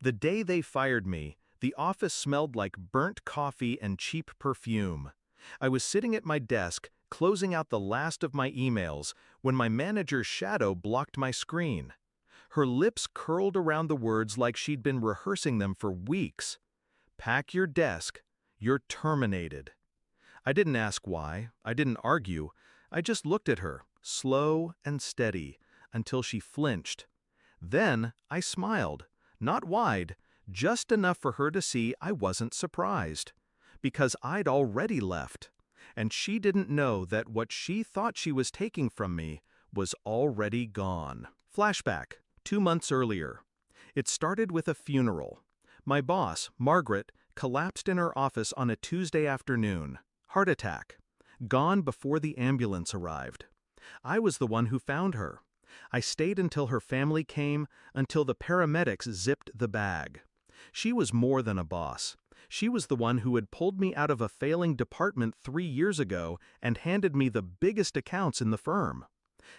The day they fired me, the office smelled like burnt coffee and cheap perfume. I was sitting at my desk, closing out the last of my emails, when my manager's shadow blocked my screen. Her lips curled around the words like she'd been rehearsing them for weeks. "Pack your desk. You're terminated." I didn't ask why. I didn't argue. I just looked at her, slow and steady, until she flinched. Then I smiled, not wide, just enough for her to see I wasn't surprised. Because I'd already left. And she didn't know that what she thought she was taking from me was already gone. Flashback, 2 months earlier. It started with a funeral. My boss, Margaret, collapsed in her office on a Tuesday afternoon. Heart attack. Gone before the ambulance arrived. I was the one who found her. I stayed until her family came, until the paramedics zipped the bag. She was more than a boss. She was the one who had pulled me out of a failing department 3 years ago and handed me the biggest accounts in the firm.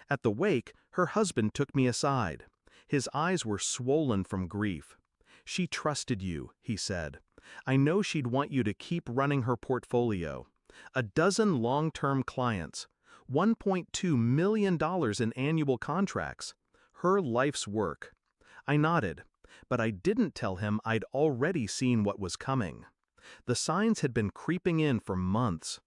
At the wake, her husband took me aside. His eyes were swollen from grief. "She trusted you," he said. "I know she'd want you to keep running her portfolio. 12 long-term clients. $1.2 million in annual contracts. Her life's work." I nodded, but I didn't tell him I'd already seen what was coming. The signs had been creeping in for months.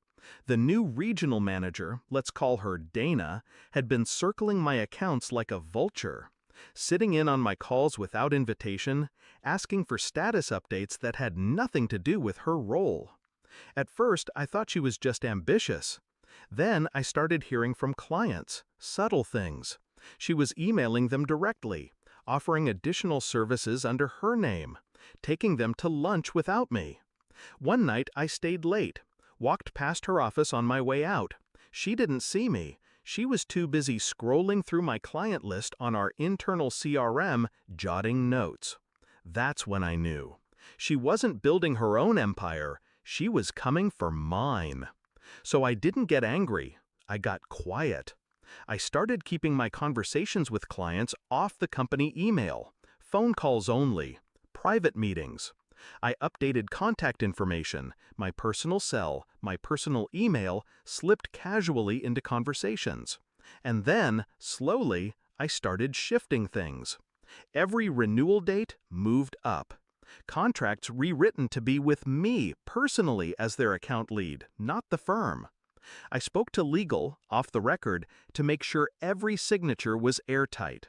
The new regional manager, let's call her Dana, had been circling my accounts like a vulture, sitting in on my calls without invitation, asking for status updates that had nothing to do with her role. At first, I thought she was just ambitious. Then I started hearing from clients, subtle things. She was emailing them directly, offering additional services under her name, taking them to lunch without me. One night I stayed late, walked past her office on my way out. She didn't see me. She was too busy scrolling through my client list on our internal CRM, jotting notes. That's when I knew. She wasn't building her own empire. She was coming for mine. So I didn't get angry. I got quiet. I started keeping my conversations with clients off the company email, phone calls only, private meetings. I updated contact information, my personal cell, my personal email slipped casually into conversations. And then, slowly, I started shifting things. Every renewal date moved up. Contracts rewritten to be with me personally as their account lead, not the firm. I spoke to legal, off the record, to make sure every signature was airtight.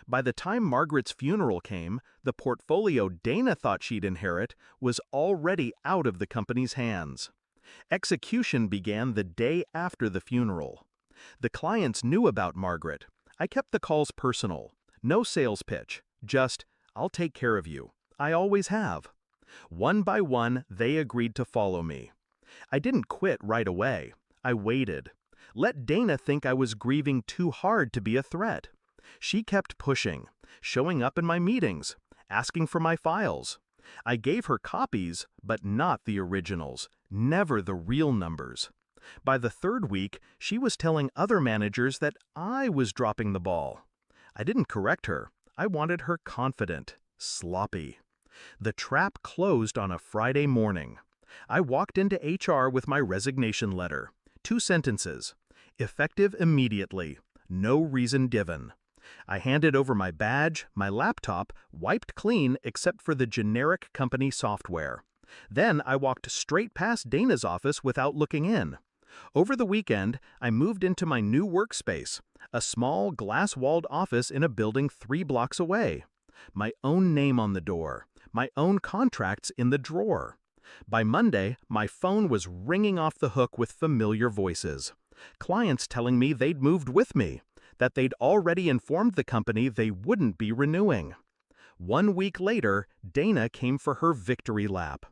By the time Margaret's funeral came, the portfolio Dana thought she'd inherit was already out of the company's hands. Execution began the day after the funeral. The clients knew about Margaret. I kept the calls personal. No sales pitch, just, "I'll take care of you. I always have." One by one, they agreed to follow me. I didn't quit right away. I waited. Let Dana think I was grieving too hard to be a threat. She kept pushing, showing up in my meetings, asking for my files. I gave her copies, but not the originals, never the real numbers. By the 3rd week, she was telling other managers that I was dropping the ball. I didn't correct her. I wanted her confident, sloppy. The trap closed on a Friday morning. I walked into HR with my resignation letter. 2 sentences. Effective immediately. No reason given. I handed over my badge, my laptop, wiped clean except for the generic company software. Then I walked straight past Dana's office without looking in. Over the weekend, I moved into my new workspace, a small glass-walled office in a building 3 blocks away. My own name on the door, my own contracts in the drawer. By Monday, my phone was ringing off the hook with familiar voices. Clients telling me they'd moved with me, that they'd already informed the company they wouldn't be renewing. 1 week later, Dana came for her victory lap.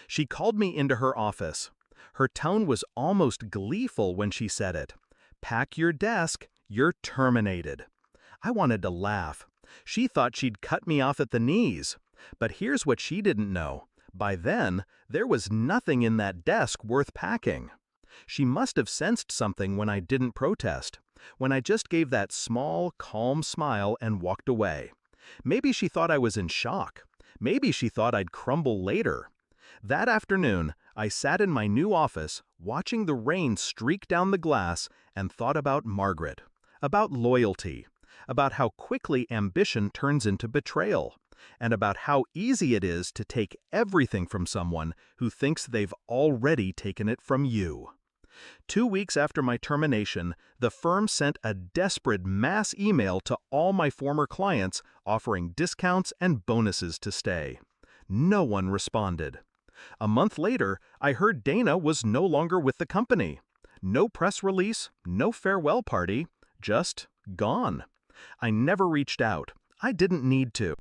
She called me into her office. Her tone was almost gleeful when she said it. "Pack your desk, you're terminated." I wanted to laugh. She thought she'd cut me off at the knees. But here's what she didn't know. By then, there was nothing in that desk worth packing. She must have sensed something when I didn't protest, when I just gave that small, calm smile and walked away. Maybe she thought I was in shock. Maybe she thought I'd crumble later. That afternoon, I sat in my new office, watching the rain streak down the glass, and thought about Margaret, about loyalty, about how quickly ambition turns into betrayal, and about how easy it is to take everything from someone who thinks they've already taken it from you. 2 weeks after my termination, the firm sent a desperate mass email to all my former clients offering discounts and bonuses to stay. No one responded. A month later, I heard Dana was no longer with the company. No press release, no farewell party, just gone. I never reached out. I didn't need to.